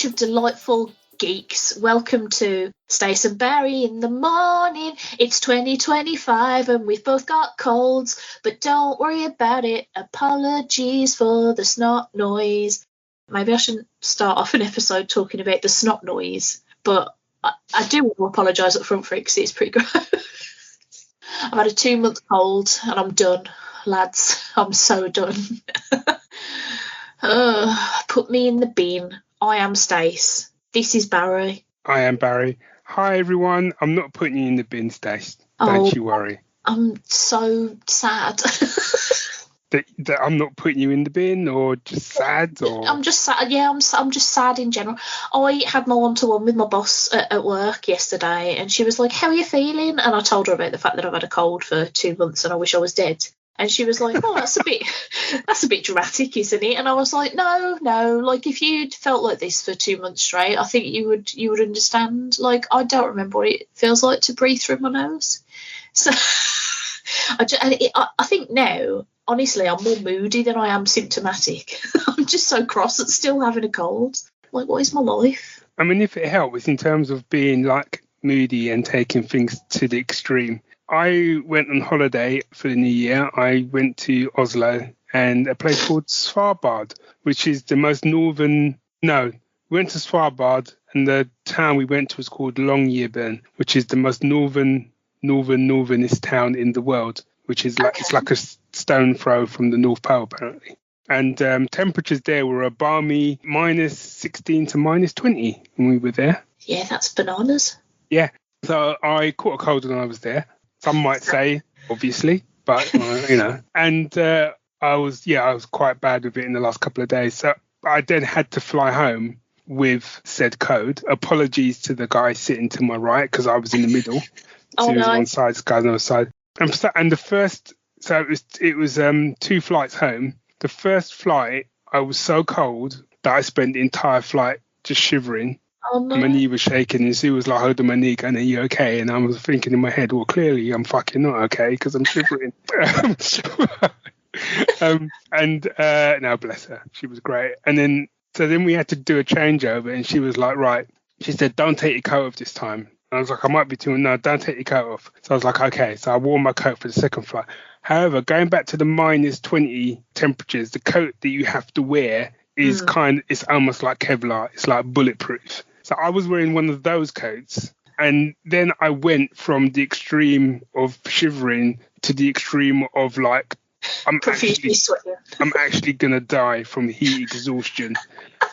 bunch of delightful geeks. Welcome to Stace and Barry in the morning. It's 2025 and we've both got colds, but don't worry about it. Apologies for the snot noise. Maybe I shouldn't start off an episode talking about the snot noise, but I do want to apologise up front for it because it's pretty gross. I've had a 2-month cold and I'm done, lads. I'm so done. Put me in the bin. I am Stace. This is Barry. I am Barry. Hi, everyone. I'm not putting you in the bin, Stace. Don't you worry. I'm so sad. that I'm not putting you in the bin, or just sad, or I'm just sad. Yeah, I'm just sad in general. I had my one-to-one with my boss at work yesterday, and she was like, "How are you feeling?" And I told her about the fact that I've had a cold for 2 months and I wish I was dead. And she was like, "Oh, that's a bit dramatic, isn't it?" And I was like, "No. Like, if you'd felt like this for 2 months straight, I think you would understand. Like, I don't remember what it feels like to breathe through my nose." So, I think now, honestly, I'm more moody than I am symptomatic. I'm just so cross at still having a cold. Like, what is my life? I mean, if it helps in terms of being like moody and taking things to the extreme. I went on holiday for the new year. I went to Oslo and a place called Svalbard, which is the most northern. No, we went to Svalbard and the town we went to was called Longyearbyen, which is the most northernest town in the world, which is like It's like a stone throw from the North Pole apparently. And temperatures there were a balmy minus 16 to minus 20 when we were there. Yeah, that's bananas. Yeah, so I caught a cold when I was there. Some might say, obviously, but, you know. And I was quite bad with it in the last couple of days. So I then had to fly home with said code. Apologies to the guy sitting to my right because I was in the middle. So he was on one side, this guy on the other side. And the first, so it was 2 flights home. The first flight, I was so cold that I spent the entire flight just shivering. Oh, no. My knee was shaking and she was like holding my knee going, "Are you okay?" And I was thinking in my head, well, clearly I'm fucking not okay because I'm shivering. No, bless her. She was great. And then we had to do a changeover and she was like, right. She said, "Don't take your coat off this time." And I was like, "I might be too, no, don't take your coat off." So I was like, okay. So I wore my coat for the second flight. However, going back to the minus 20 temperatures, the coat that you have to wear is it's almost like Kevlar. It's like bulletproof. So I was wearing one of those coats. And then I went from the extreme of shivering to the extreme of like, I'm actually going to die from heat exhaustion.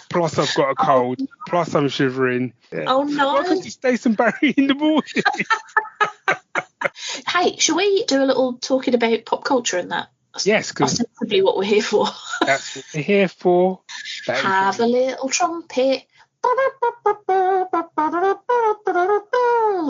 Plus I've got a cold. Plus I'm shivering. Yeah. Oh, no. Welcome to Stace and Barry in the morning. Hey, shall we do a little talking about pop culture and that? Yes, because that's possibly what we're here for. That's what we're here for. Have a little trumpet.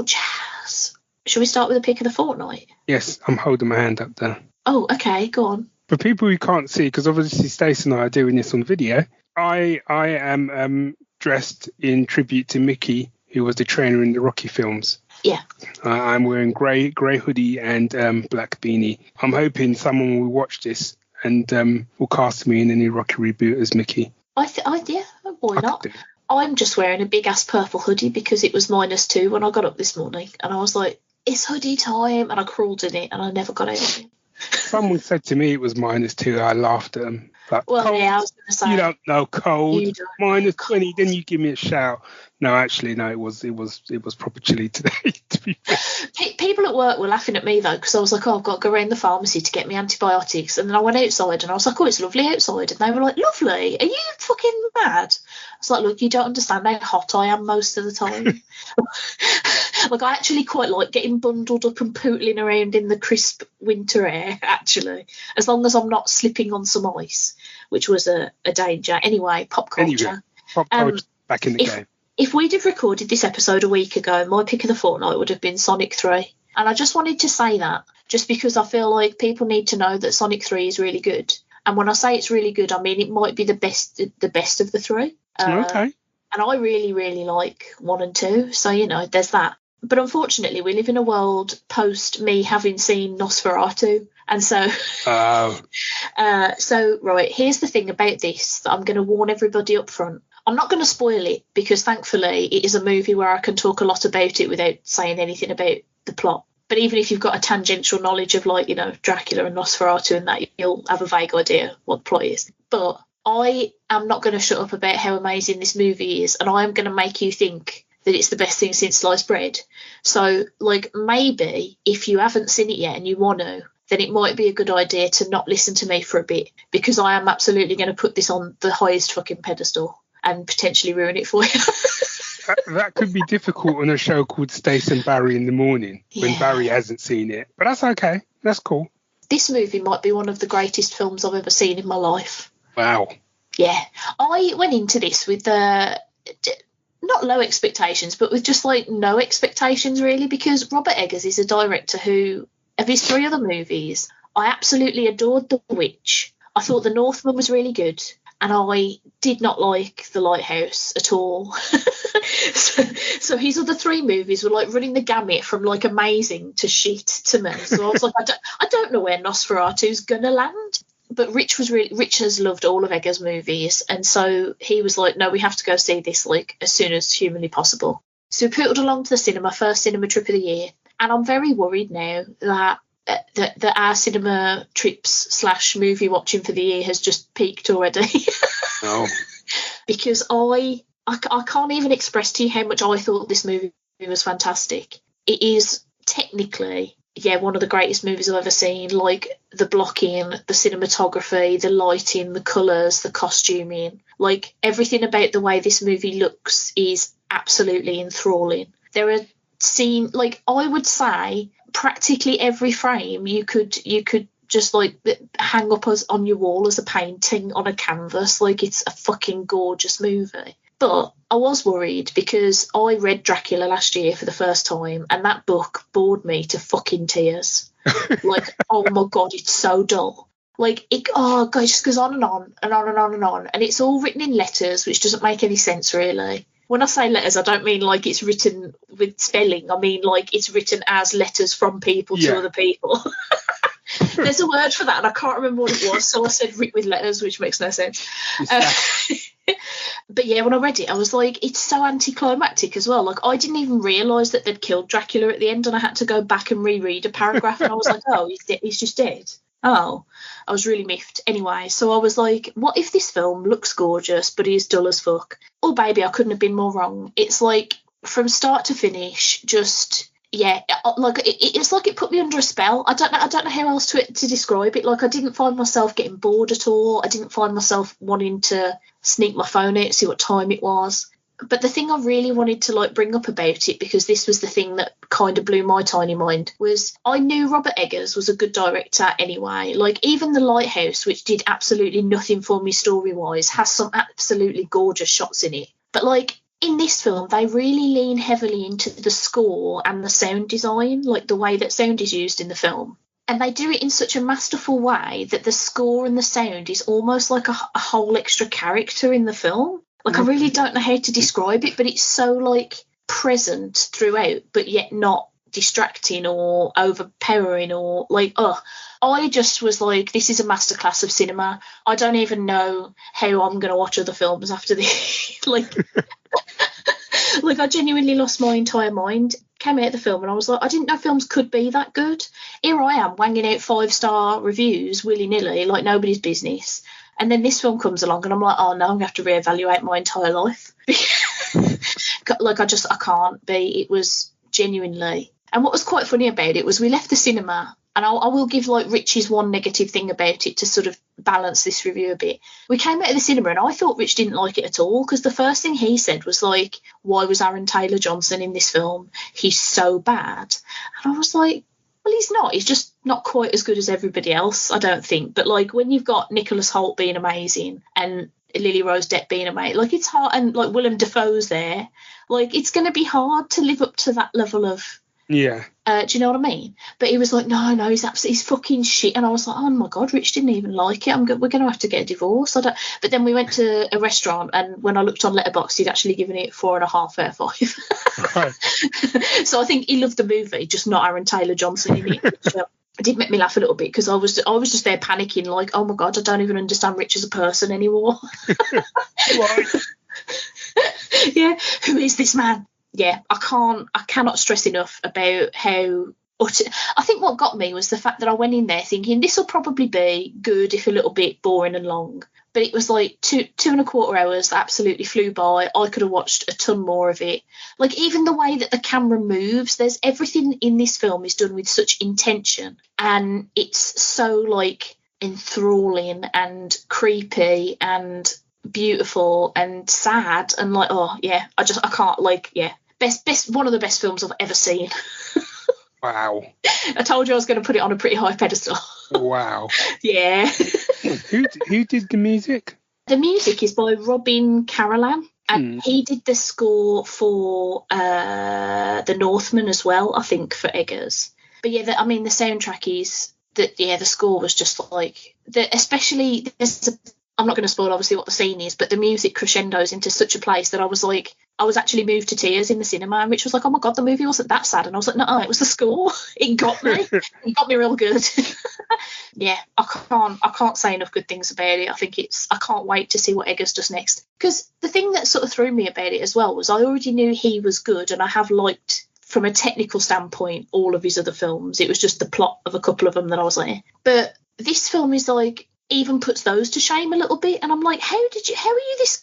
Jazz. Shall we start with a pick of the fortnight? Yes, I'm holding my hand up there. Oh, okay, go on. For people who can't see, because obviously Stace and I are doing this on video, I am dressed in tribute to Mickey, who was the trainer in the Rocky films. Yeah. I'm wearing grey hoodie and black beanie. I'm hoping someone will watch this and will cast me in any Rocky reboot as Mickey. Yeah, why not? I'm just wearing a big ass purple hoodie because it was -2 when I got up this morning, and I was like, "It's hoodie time," and I crawled in it, and I never got out of it. Someone said to me it was -2. I laughed at them. Like, well, cold, yeah, I was going to say. You don't know cold. You don't know -20. Then you give me a shout. No, actually, no. It was proper chilly today. To be fair. People at work were laughing at me though because I was like, "Oh, I've got to go around the pharmacy to get me antibiotics," and then I went outside and I was like, "Oh, it's lovely outside," and they were like, "Lovely? Are you fucking mad?" I was like, "Look, you don't understand how hot I am most of the time." Like, I actually quite like getting bundled up and pootling around in the crisp winter air, actually, as long as I'm not slipping on some ice, which was a danger. Anyway, pop culture. Pop culture back in the game. If we'd have recorded this episode a week ago, my pick of the fortnight would have been Sonic 3. And I just wanted to say that, just because I feel like people need to know that Sonic 3 is really good. And when I say it's really good, I mean it might be the best of the 3. Okay. And I really, really like 1 and 2. So, you know, there's that. But unfortunately, we live in a world post me having seen Nosferatu. And so, right, here's the thing about this that I'm going to warn everybody up front. I'm not going to spoil it because thankfully it is a movie where I can talk a lot about it without saying anything about the plot. But even if you've got a tangential knowledge of, like, you know, Dracula and Nosferatu and that, you'll have a vague idea what the plot is. But I am not going to shut up about how amazing this movie is, and I am going to make you think that it's the best thing since sliced bread. So, like, maybe if you haven't seen it yet and you want to, then it might be a good idea to not listen to me for a bit, because I am absolutely going to put this on the highest fucking pedestal and potentially ruin it for you. That could be difficult on a show called Stace and Barry in the Morning when Barry hasn't seen it. But that's okay. That's cool. This movie might be one of the greatest films I've ever seen in my life. Wow. Yeah. I went into this with not low expectations, but with just, like, no expectations, really, because Robert Eggers is a director who, of his 3 other movies, I absolutely adored The Witch. I thought The Northman was really good, and I did not like The Lighthouse at all. So his other 3 movies were, like, running the gamut from, like, amazing to shit to me. So I was like, I don't know where Nosferatu's gonna land. But Rich has loved all of Eggers' movies, and so he was like, no, we have to go see this, like, as soon as humanly possible. So we put it along to the cinema, first cinema trip of the year, and I'm very worried now that our cinema trips / movie watching for the year has just peaked already. Oh. Because I can't even express to you how much I thought this movie was fantastic. It is technically, one of the greatest movies I've ever seen. Like, the blocking, the cinematography, the lighting, the colours, the costuming. Like, everything about the way this movie looks is absolutely enthralling. There are scenes, like, I would say practically every frame you could just, like, hang up on your wall as a painting on a canvas. Like, it's a fucking gorgeous movie. But I was worried because I read Dracula last year for the first time, and that book bored me to fucking tears. Like, oh my God, it's so dull. Like, it just goes on and on and on and on and on. And it's all written in letters, which doesn't make any sense, really. When I say letters, I don't mean like it's written with spelling. I mean like it's written as letters from people to other people. There's a word for that, and I can't remember what it was, so I said written with letters, which makes no sense. But yeah, when I read it, I was like, it's so anticlimactic as well. Like, I didn't even realise that they'd killed Dracula at the end, and I had to go back and reread a paragraph, and I was like, oh, he's just dead. Oh, I was really miffed. Anyway, so I was like, what if this film looks gorgeous, but is dull as fuck? Oh, baby, I couldn't have been more wrong. It's like, from start to finish, just... yeah, like it's like it put me under a spell. I don't know how else to describe it. Like, I didn't find myself getting bored at all. I didn't find myself wanting to sneak my phone out to see what time it was. But the thing I really wanted to, like, bring up about it, because this was the thing that kind of blew my tiny mind, was I knew Robert Eggers was a good director anyway. Like, even The Lighthouse, which did absolutely nothing for me story-wise, has some absolutely gorgeous shots in it. But, like, in this film, they really lean heavily into the score and the sound design, like the way that sound is used in the film. And they do it in such a masterful way that the score and the sound is almost like a whole extra character in the film. Like, I really don't know how to describe it, but it's so, like, present throughout, but yet not distracting or overpowering or, like, I just was like, this is a masterclass of cinema. I don't even know how I'm going to watch other films after this. Like, I genuinely lost my entire mind. Came out of the film and I was like, I didn't know films could be that good. Here I am wanging out 5-star reviews willy-nilly like nobody's business. And then this film comes along and I'm like, oh no, I'm going to have to reevaluate my entire life. Like, I can't be. It was genuinely. And what was quite funny about it was we left the cinema, and I will give, like, Rich's one negative thing about it to sort of balance this review a bit. We came out of the cinema and I thought Rich didn't like it at all, because the first thing he said was like, why was Aaron Taylor-Johnson in this film? He's so bad. And I was like, well, he's not. He's just not quite as good as everybody else, I don't think. But, like, when you've got Nicholas Hoult being amazing and Lily Rose Depp being amazing, like, it's hard, and, like, Willem Dafoe's there, like, it's going to be hard to live up to that level of... yeah. Do you know what I mean? But he was like, no, he's fucking shit. And I was like, oh my God, Rich didn't even like it. We're going to have to get a divorce. But then we went to a restaurant, and when I looked on Letterboxd, he'd actually given it 4.5 out of 5. Right. So I think he loved the movie, just not Aaron Taylor-Johnson in it. Which, it did make me laugh a little bit, because I was just there panicking, like, oh my God, I don't even understand Rich as a person anymore. Right. Yeah, who is this man? Yeah, I cannot stress enough about how. I think what got me was the fact that I went in there thinking this will probably be good, if a little bit boring and long. But it was like 2.25 hours that absolutely flew by. I could have watched a ton more of it. Like, even the way that the camera moves, there's everything in this film is done with such intention, and it's so like enthralling and creepy and beautiful and sad and like, oh yeah, I can't, like, yeah, best one of the best films I've ever seen. Wow. I told you I was going to put it on a pretty high pedestal. Wow. Yeah. Who did the music? The music is by Robin Carolan, and he did the score for The Northman as well, I think, for Eggers. But yeah, the soundtrack is that. Yeah, the score was just like especially I'm not going to spoil obviously what the scene is, but the music crescendos into such a place that I was actually moved to tears in the cinema, which was like, oh my god, the movie wasn't that sad. And I was like, no, it was the score. It got me. It got me real good. Yeah, I can't say enough good things about it. I can't wait to see what Eggers does next. Because the thing that sort of threw me about it as well was I already knew he was good, and I have liked, from a technical standpoint, all of his other films. It was just the plot of a couple of them that I was like, but this film is like, even puts those to shame a little bit, and I'm like, how are you this,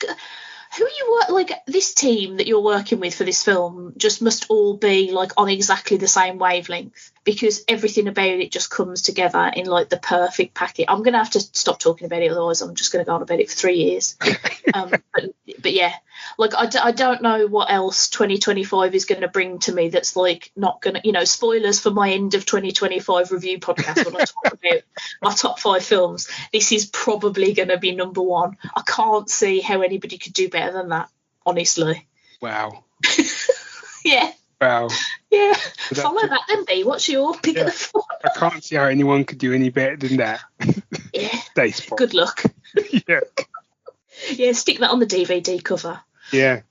who are you, like, this team that you're working with for this film just must all be like on exactly the same wavelength, because everything about it just comes together in like the perfect packet. I'm gonna have to stop talking about it, otherwise I'm just gonna go on about it for 3 years. But yeah, like I don't know what else 2025 is going to bring to me that's like not going to, spoilers for my end of 2025 review podcast when I talk about my top 5 films. This is probably going to be number 1. I can't see how anybody could do better than that, honestly. Wow. Yeah. Wow. Yeah. Follow that then, B. What's your pick of the 4? I can't see how anyone could do any better than that. Yeah. Stace. Good luck. Yeah. Yeah, stick that on the DVD cover. Yeah.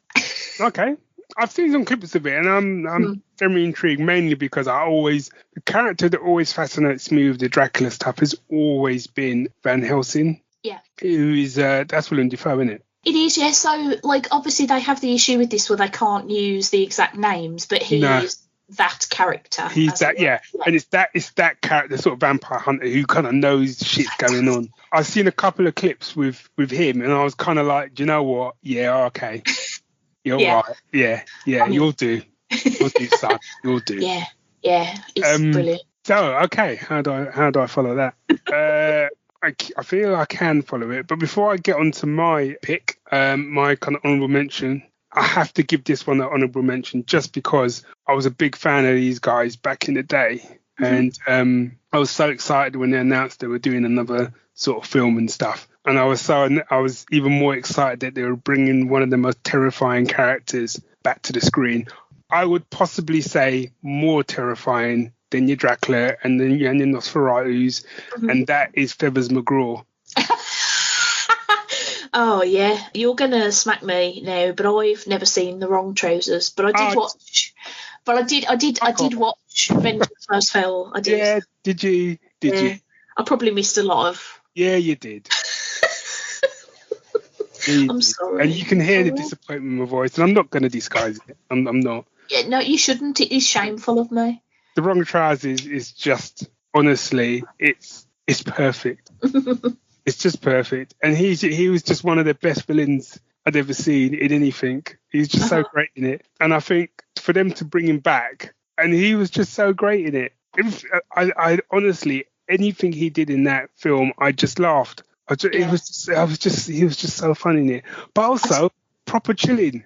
Okay. I've seen some clips of it, and I'm very intrigued, mainly because the character that always fascinates me with the Dracula stuff has always been Van Helsing. Yeah. Who is, that's Willem Dafoe, isn't it? It is, yeah. So, like, obviously they have the issue with this where they can't use the exact names, but he is that character. He's that, yeah. And it's that character, sort of vampire hunter who kind of knows shit's going on. I've seen a couple of clips with him, and I was kind of like, do you know what? Yeah, okay. You're right. Yeah, you'll do. You'll do, son. You'll do. Yeah, it's brilliant. So, okay, how do I follow that? I feel I can follow it, but before I get on to my pick, my kind of honourable mention, I have to give this one an honourable mention just because I was a big fan of these guys back in the day. And I was so excited when they announced they were doing another sort of film and stuff. And I was even more excited that they were bringing one of the most terrifying characters back to the screen. I would possibly say more terrifying than your Dracula and then your Nosferatus, and that is Feathers McGraw. Oh yeah, you're gonna smack me now, but I've never seen The Wrong Trousers. But I did watch. But I did watch Vengeance First Fell. I did. Yeah, did you? Did you? I probably missed a lot of. Yeah, you did. I'm sorry. And you can hear the disappointment in my voice, and I'm not going to disguise it. I'm not. Yeah, no, you shouldn't. It is shameful of me. The Wrong Trousers is just, honestly, it's perfect. It's just perfect. And he was just one of the best villains I'd ever seen in anything. He's just so great in it. And I think for them to bring him back, and he was just so great in it. I honestly, anything he did in that film, I just laughed. He was just so fun in it. But also, proper chilling.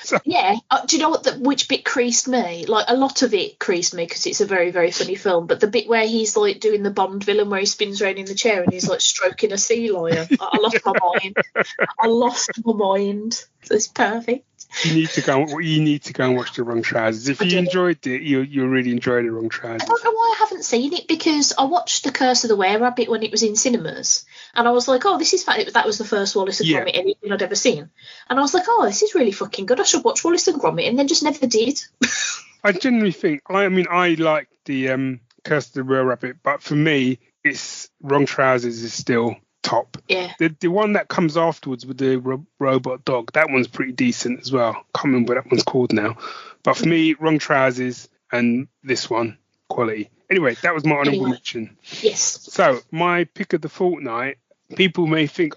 So. Yeah. Do you know which bit creased me? Like, a lot of it creased me because it's a very, very funny film. But the bit where he's like doing the Bond villain, where he spins around in the chair and he's like stroking a sea lion, I lost my mind. I lost my mind. It's perfect. You need to go and watch The Wrong Trousers. If you enjoyed it, you'll really enjoy The Wrong Trousers. I don't know why I haven't seen it, because I watched The Curse of the Were-Rabbit when it was in cinemas, and I was like, oh, this is fun. That was the first Wallace and Gromit anything I'd ever seen, and I was like, oh, this is really fucking good. I should watch Wallace and Gromit, and then just never did. I genuinely think, I like the Curse of the Were-Rabbit, but for me, it's Wrong Trousers is still top. Yeah. The one that comes afterwards with the robot dog, that one's pretty decent as well. Can't remember what that one's called now. But for me, Wrong Trousers and this one, quality. Anyway, that was my honourable mention. Yes. So my pick of the fortnight, people may think,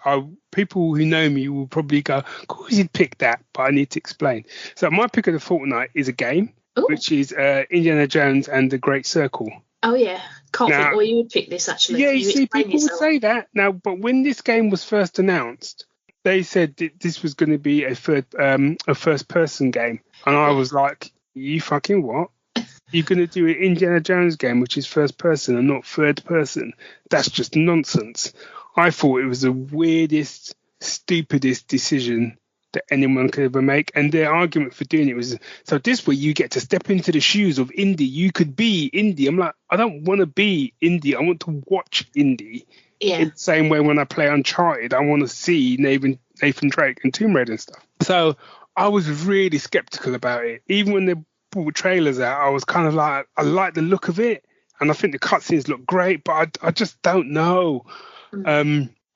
people who know me will probably go, of course you'd pick that, but I need to explain. So my pick of the fortnight is a game, which is Indiana Jones and the Great Circle. Oh, yeah. Can't think why you would pick this, actually. Yeah, you see, people would say that. Now, but when this game was first announced, they said that this was going to be a first-person game. And I was like, you fucking what? You're going to do an Indiana Jones game, which is first-person and not third-person? That's just nonsense. I thought it was the weirdest, stupidest decision that anyone could ever make, and their argument for doing it was, so this way you get to step into the shoes of Indy. You could be Indy. I'm like, I don't want to be Indy. I want to watch Indy. Yeah. In the same way when I play Uncharted, I want to see Nathan Drake and Tomb Raider and stuff. So I was really skeptical about it. Even when they brought trailers out, I was kind of like, I like the look of it, and I think the cutscenes look great, but I just don't know.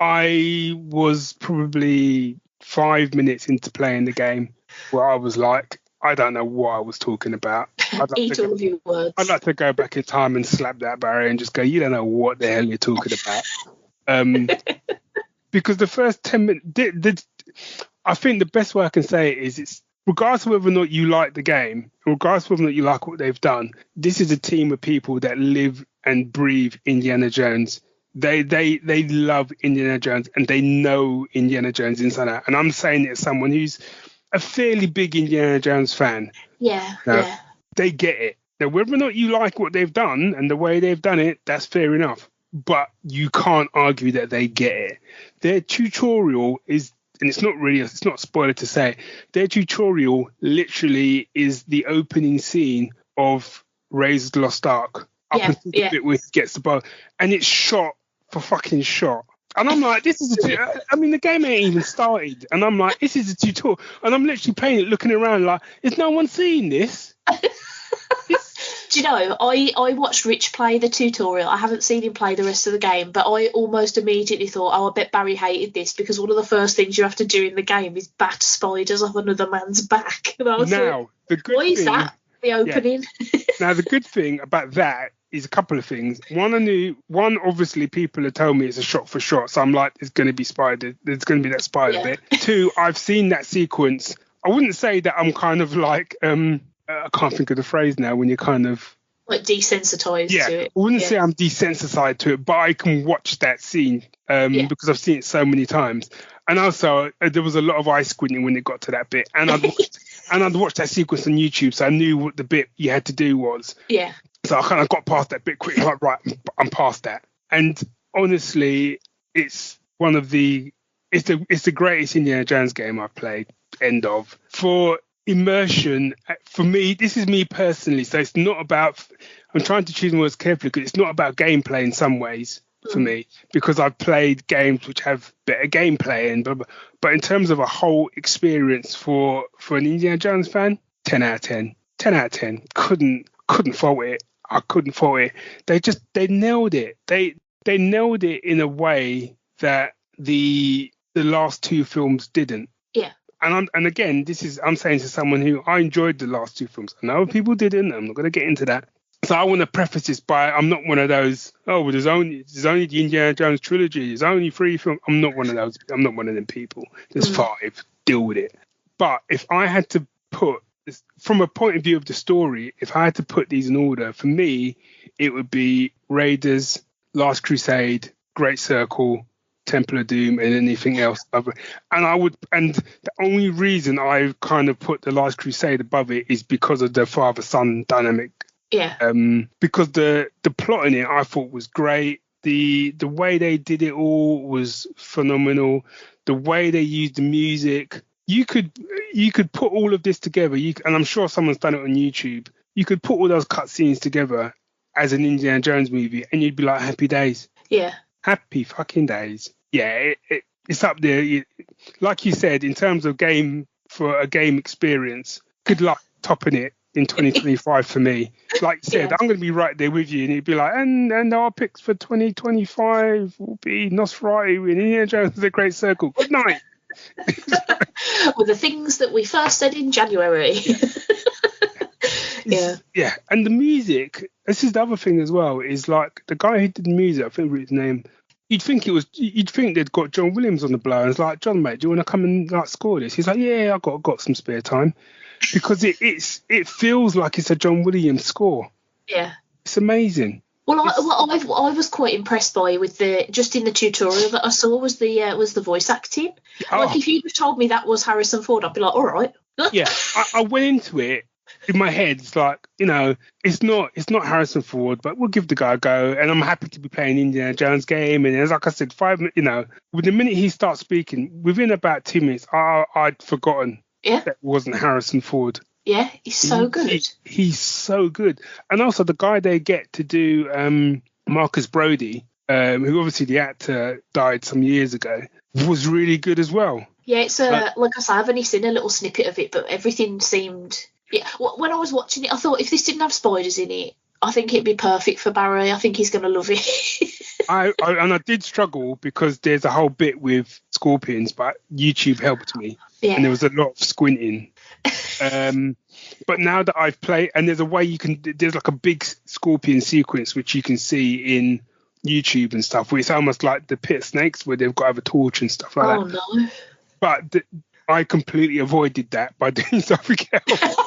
I was probably 5 minutes into playing the game where I was like, I don't know what I was talking about. Eat all of your words. I'd like to go back in time and slap that barrier and just go, you don't know what the hell you're talking about. Because the first 10 minutes, I think the best way I can say it is, it's regardless of whether or not you like the game, regardless of whether or not you like what they've done, this is a team of people that live and breathe Indiana Jones. They love Indiana Jones, and they know Indiana Jones inside out. And I'm saying it as someone who's a fairly big Indiana Jones fan. Yeah, now, they get it. Now, whether or not you like what they've done and the way they've done it, that's fair enough. But you can't argue that they get it. Their tutorial is, and it's not a spoiler to say, their tutorial literally is the opening scene of Raiders of the Lost Ark. Up until the bit where he gets the bow. And it's shot for fucking shot. And I'm like, this is the game ain't even started. And I'm like, this is a tutorial. And I'm literally playing it, looking around like, is no one seeing this? Do you know, I watched Rich play the tutorial. I haven't seen him play the rest of the game, but I almost immediately thought, I bet Barry hated this, because one of the first things you have to do in the game is bat spiders off another man's back. And I was now, the good why thing, is that the opening? Yeah. Now, the good thing about that is a couple of things. One, obviously, people have told me it's a shot for shot, so I'm like, there's going to be that spider bit. Two, I've seen that sequence. I wouldn't say that I'm kind of like, I can't think of the phrase now, when you're kind of like desensitized to it. I wouldn't say I'm desensitized to it, but I can watch that scene because I've seen it so many times. And also, there was a lot of eye squinting when it got to that bit, and I'd watched that sequence on YouTube, so I knew what the bit you had to do was. Yeah. So I kind of got past that bit quickly. Like, right, I'm past that. And honestly, it's the greatest Indiana Jones game I've played. End of. For immersion, for me, this is me personally. So it's not about. I'm trying to choose my words carefully, because it's not about gameplay in some ways for me, because I've played games which have better gameplay and blah, blah. But in terms of a whole experience for an Indiana Jones fan, 10 out of 10. 10 out of 10. Couldn't fault it. I couldn't fault it. They nailed it. They nailed it in a way that the last two films didn't. Yeah. And again, I'm saying to someone who I enjoyed the last two films. I know people didn't. I'm not going to get into that. So I want to preface this by, I'm not one of those, there's only the Indiana Jones trilogy. There's only 3 films. I'm not one of those. I'm not one of them people. There's 5. Deal with it. But if I had to put, from a point of view of the story, if I had to put these in order, for me, it would be Raiders, Last Crusade, Great Circle, Temple of Doom, and anything else. And the only reason I kind of put the Last Crusade above it is because of the father-son dynamic. Yeah. Because the plot in it I thought was great. The way they did it all was phenomenal. The way they used the music. You could put all of this together, and I'm sure someone's done it on YouTube. You could put all those cutscenes together as an Indiana Jones movie, and you'd be like, happy days. Yeah. Happy fucking days. Yeah, it's up there. Like you said, in terms of game, for a game experience, good luck topping it in 2025 for me. Like you said, Yeah. I'm going to be right there with you, and you'd be like, and our picks for 2025 will be Nosferatu and Indiana Jones and the Great Circle. Good night. With the things that we first said in January. Yeah, and the music. This is the other thing as well. Is like the guy who did the music. I think his name. You'd think they'd got John Williams on the blow. And it's like, John, mate, do you want to come and like score this? He's like, yeah, I got some spare time, because it feels like it's a John Williams score. Yeah, it's amazing. Well, I was quite impressed by with just in the tutorial that I saw was the voice acting. Like if you'd have told me that was Harrison Ford, I'd be like, all right. Yeah, I went into it in my head. It's like, it's not Harrison Ford, but we'll give the guy a go. And I'm happy to be playing Indiana Jones game. And as like I said, with the minute he starts speaking, within about 2 minutes, I'd forgotten that it wasn't Harrison Ford. Yeah, he's so good. He's so good. And also the guy they get to do Marcus Brody, who obviously the actor died some years ago, was really good as well. Yeah, it's like I said, I've only seen a little snippet of it, but everything seemed... Yeah, when I was watching it, I thought if this didn't have spiders in it, I think it'd be perfect for Barry. I think he's going to love it. I did struggle because there's a whole bit with scorpions, but YouTube helped me. Yeah. And there was a lot of squinting. But now that I've played, and there's a way there's like a big scorpion sequence which you can see in YouTube and stuff, where it's almost like the pit snakes where they've got to have a torch and stuff like that. Oh no! But I completely avoided that by doing something else.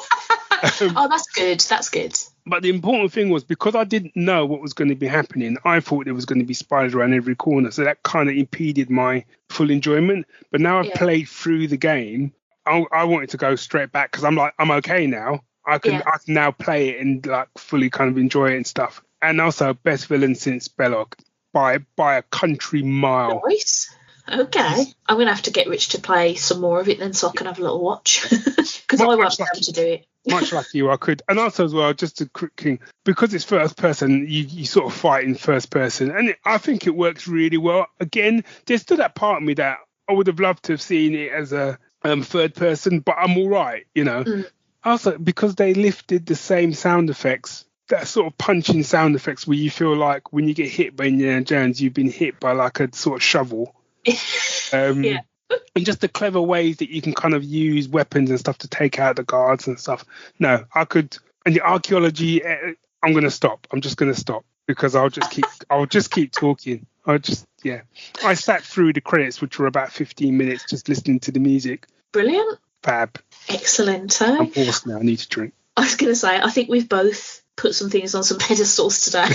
Oh, that's good. That's good. But the important thing was, because I didn't know what was going to be happening, I thought there was going to be spiders around every corner, so that kind of impeded my full enjoyment. But now I've played through the game, I wanted to go straight back, because I'm like, I'm okay now. I can now play it and like fully kind of enjoy it and stuff. And also best villain since Belloc by a country mile. Nice. Okay. I'm going to have to get Rich to play some more of it then, so I can have a little watch. Because I won't be able to do it. Much like you, I could. And also as well, just a quick thing, because it's first person, you sort of fight in first person. And I think it works really well. Again, there's still that part of me that I would have loved to have seen it as a third person, but I'm all right, Also, because they lifted the same sound effects, that sort of punching sound effects where you feel like when you get hit by Indiana Jones, you've been hit by like a sort of shovel. Yeah. And just the clever ways that you can kind of use weapons and stuff to take out the guards and stuff. No, I could. And the archaeology, I'm going to stop. I'm just going to stop, because I'll just keep talking. I sat through the credits, which were about 15 minutes, just listening to the music. Brilliant. Fab. Excellent. I'm hoarse now. I need to drink. I was going to say, I think we've both put some things on some pedestals today.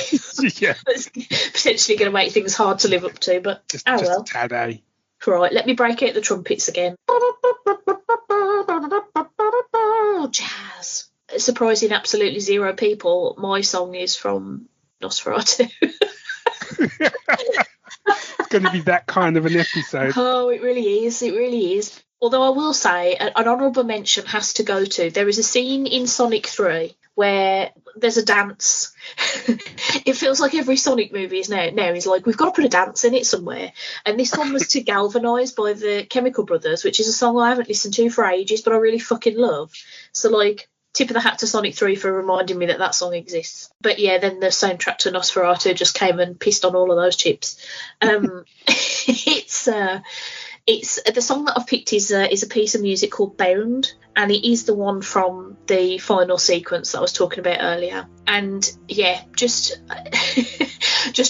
Yeah. It's potentially going to make things hard to live up to, but just well. A tad, eh? Right, let me break out the trumpets again. Jazz. Surprising absolutely zero people, my song is from Nosferatu. It's going to be that kind of an episode. Oh, it really is. It really is. Although I will say, an honourable mention has to go to, there is a scene in Sonic 3 where there's a dance. It feels like every Sonic movie is now is like, we've got to put a dance in it somewhere. And this one was To Galvanise by the Chemical Brothers, which is a song I haven't listened to for ages, but I really fucking love. So, like, tip of the hat to Sonic 3 for reminding me that song exists. But yeah, then the soundtrack to Nosferatu just came and pissed on all of those chips. It's the song that I've picked is a piece of music called Bound, and it is the one from the final sequence that I was talking about earlier. And yeah, just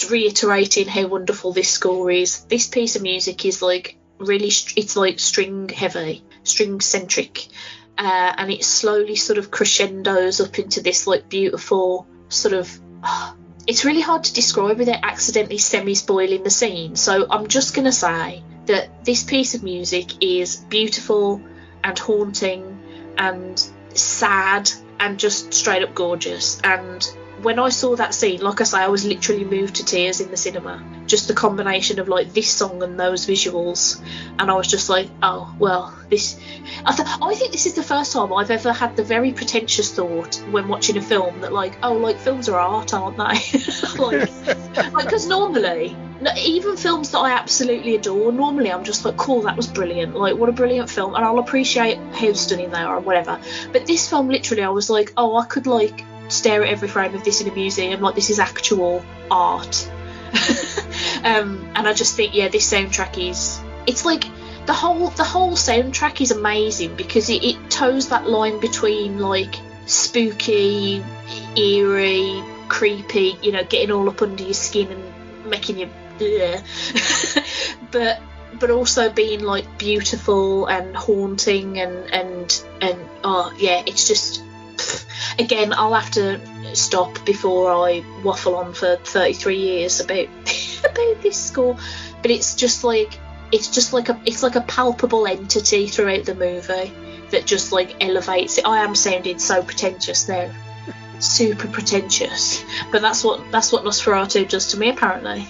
reiterating how wonderful this score is. This piece of music is like really, it's like string heavy, string centric, and it slowly sort of crescendos up into this like beautiful sort of. It's really hard to describe without accidentally semi-spoiling the scene. So I'm just gonna say that this piece of music is beautiful and haunting and sad and just straight up gorgeous. And when I saw that scene, like I say, I was literally moved to tears in the cinema. Just the combination of like this song and those visuals, and I was just like, oh well, this. I think this is the first time I've ever had the very pretentious thought when watching a film that like, oh, like films are art, aren't they? like, because normally even films that I absolutely adore, normally I'm just like, cool, that was brilliant, like what a brilliant film, and I'll appreciate how stunning they are or whatever. But this film, literally, I was like, oh, I could like stare at every frame of this in a museum, like this is actual art. And I just think, yeah, this soundtrack it's like the whole soundtrack is amazing because it toes that line between like spooky, eerie, creepy, you know, getting all up under your skin and making you but also being like beautiful and haunting and oh yeah, it's just, again, I'll have to stop before I waffle on for 33 years about this score, but it's like a palpable entity throughout the movie that just like elevates it. I am sounding so pretentious now, super pretentious, but that's what Nosferatu does to me, apparently.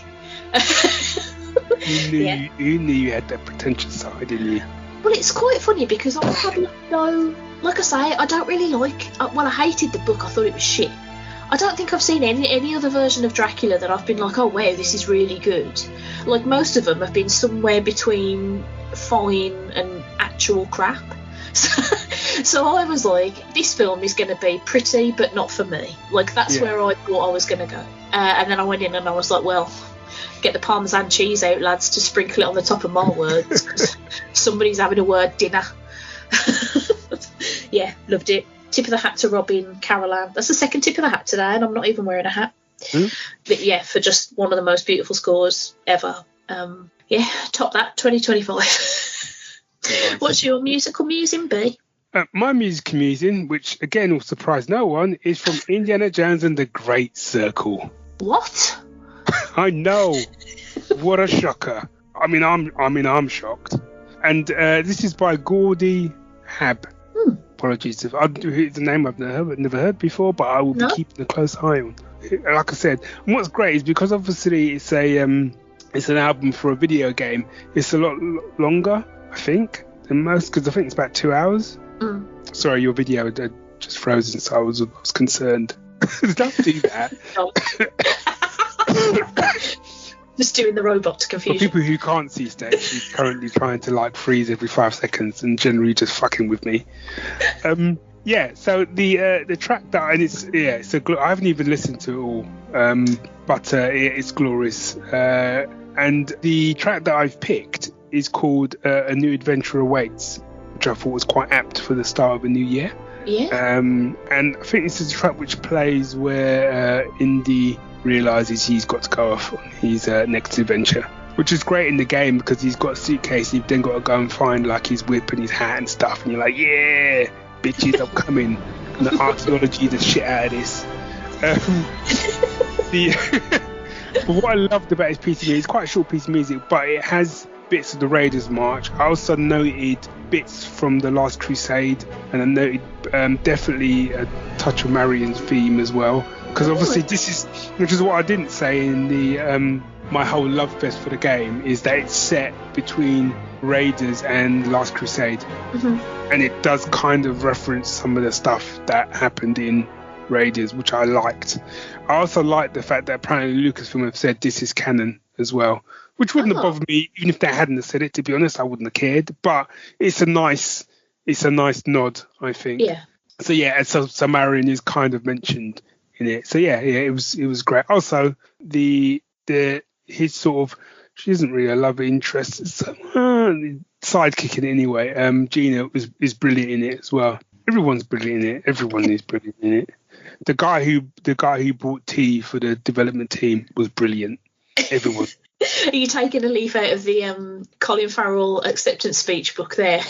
You knew you had that pretentious side in you. Well, it's quite funny because I had like I say, I don't really like. Well, I hated the book. I thought it was shit. I don't think I've seen any other version of Dracula that I've been like, oh wow, this is really good. Like most of them have been somewhere between fine and actual crap. So I was like, this film is going to be pretty, but not for me. Like that's where I thought I was going to go. And then I went in and I was like, well, get the Parmesan cheese out, lads, to sprinkle it on the top of my words, 'cause somebody's having a word dinner. Yeah, loved it. Tip of the hat to Robin Carolan. That's the second tip of the hat today, and I'm not even wearing a hat. But yeah, for just one of the most beautiful scores ever. Yeah, top that, 2025. What's your musical musing, B? My musical musing, which again will surprise no one, is from Indiana Jones and the Great Circle. What? I know. What a shocker. I mean, I'm shocked. And this is by Gordy Hab. Apologies if it's a name I've never heard before, but I will be keeping a close eye on. Like I said, and what's great is because obviously it's an album for a video game. It's a lot longer, I think, than most, because I think it's about 2 hours. Sorry, your video had just frozen, so I was concerned. Don't do that. Just doing the robot confusion. For people who can't see Stace, she's currently trying to like freeze every 5 seconds and generally just fucking with me. Yeah, so the track that, and I haven't even listened to it all, but it's glorious. And the track that I've picked is called A New Adventure Awaits, which I thought was quite apt for the start of a new year. Yeah. And I think this is a track which plays where Indy realises he's got to go off on his next adventure, which is great in the game because he's got a suitcase. You've then got to go and find like his whip and his hat and stuff, and you're like, yeah, bitches, I'm coming. And the archaeology the shit out of this. But what I loved about his piece of music, it's quite a short piece of music, but it has bits of the Raiders March. I also noted bits from The Last Crusade, and I noted definitely a touch of Marion's theme as well. Because obviously which is what I didn't say in the my whole love fest for the game, is that it's set between Raiders and Last Crusade. And it does kind of reference some of the stuff that happened in Raiders, which I liked. I also liked the fact that apparently Lucasfilm have said this is canon as well, which wouldn't have bothered me even if they hadn't said it. To be honest, I wouldn't have cared, but it's a nice nod, I think. Yeah. So yeah, so Marion is kind of mentioned in it. So yeah, it was great. Also, his sort of, she isn't really a love interest, so, sidekick in it anyway. Gina is brilliant in it as well. Everyone's brilliant in it. Everyone is brilliant in it. The guy who brought tea for the development team was brilliant. Everyone. Are you taking a leaf out of the Colin Farrell acceptance speech book there?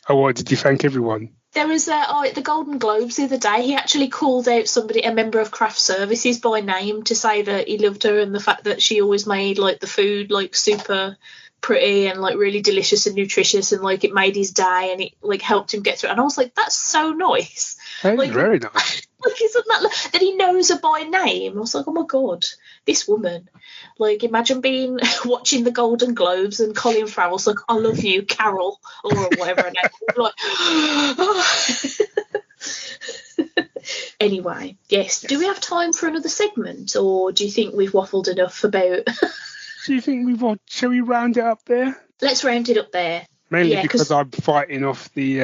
Oh, what, did you thank everyone? There was at the Golden Globes the other day, he actually called out a member of craft services by name to say that he loved her and the fact that she always made like the food like super pretty and like really delicious and nutritious, and like it made his day and it like helped him get through. And I was like, that's so nice. That's like, very nice. Like, isn't that he knows her by name? I was like, oh my god, this woman. Like, imagine watching the Golden Globes and Colin Farrell's like, I love you, Carol, or whatever her name. Like, Anyway, yes. Do we have time for another segment, or do you think we've waffled enough about? Do you think shall we round it up there? Let's round it up there. Mainly because I'm fighting off the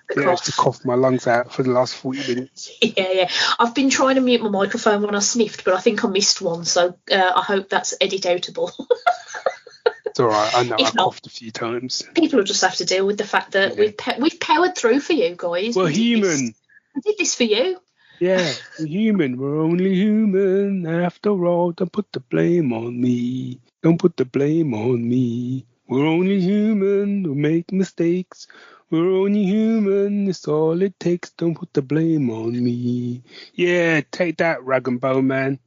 cough. to cough my lungs out for the last 40 minutes. Yeah. I've been trying to mute my microphone when I sniffed, but I think I missed one, so I hope that's edit-outable. It's all right. I know If I not, coughed a few times. People will just have to deal with the fact that we've powered through for you guys. We're human. We did this for you. Yeah, we're human. We're only human. After all, don't put the blame on me. Don't put the blame on me. We're only human. We make mistakes. We're only human. It's all it takes. Don't put the blame on me. Yeah, take that, rag and bone man.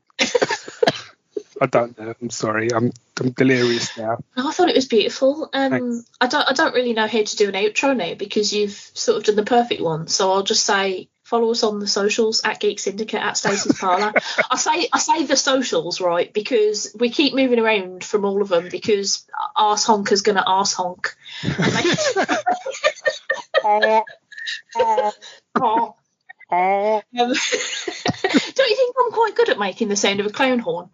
I don't know. I'm sorry. I'm delirious now. No, I thought it was beautiful. I don't really know how to do an outro now because you've sort of done the perfect one. So I'll just say follow us on the socials at Geek Syndicate at Stace's Parlour. I say the socials, right, because we keep moving around from all of them because arse honker's gonna arse honk. Oh. Don't you think I'm quite good at making the sound of a clown horn?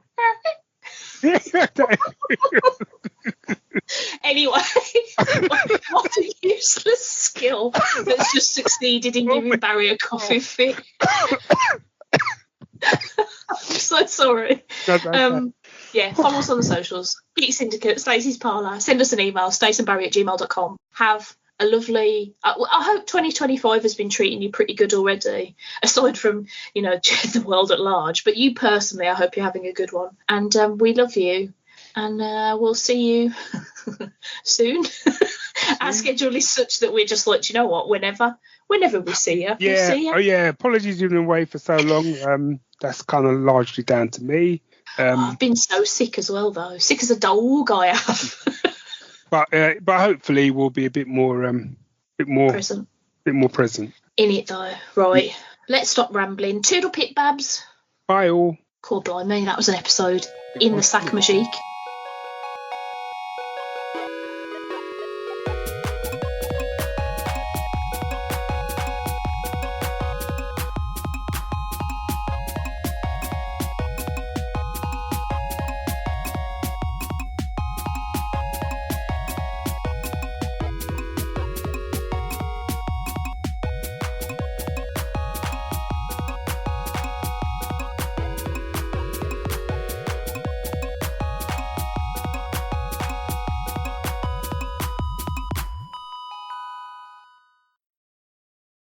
Anyway, what a useless skill that's just succeeded in giving Barry a coughing fit. I'm so sorry. Yeah, follow us on the socials. Geek Syndicate, Stacey's Parlour. Send us an email, staceandbarry@gmail.com. Have a lovely... I hope 2025 has been treating you pretty good already, aside from, the world at large. But you personally, I hope you're having a good one. And we love you. And we'll see you soon. Our schedule is such that we're just like, you know what, whenever we see you, we'll see you. Oh, yeah. Apologies you've been away for so long. That's kind of largely down to me. I've been so sick as well, though. Sick as a dog, I have. But hopefully we'll be a bit more present. In it, though. Right. Let's stop rambling. Toodle pip babs. Bye all. Call blimey, that was an episode in the sack machique.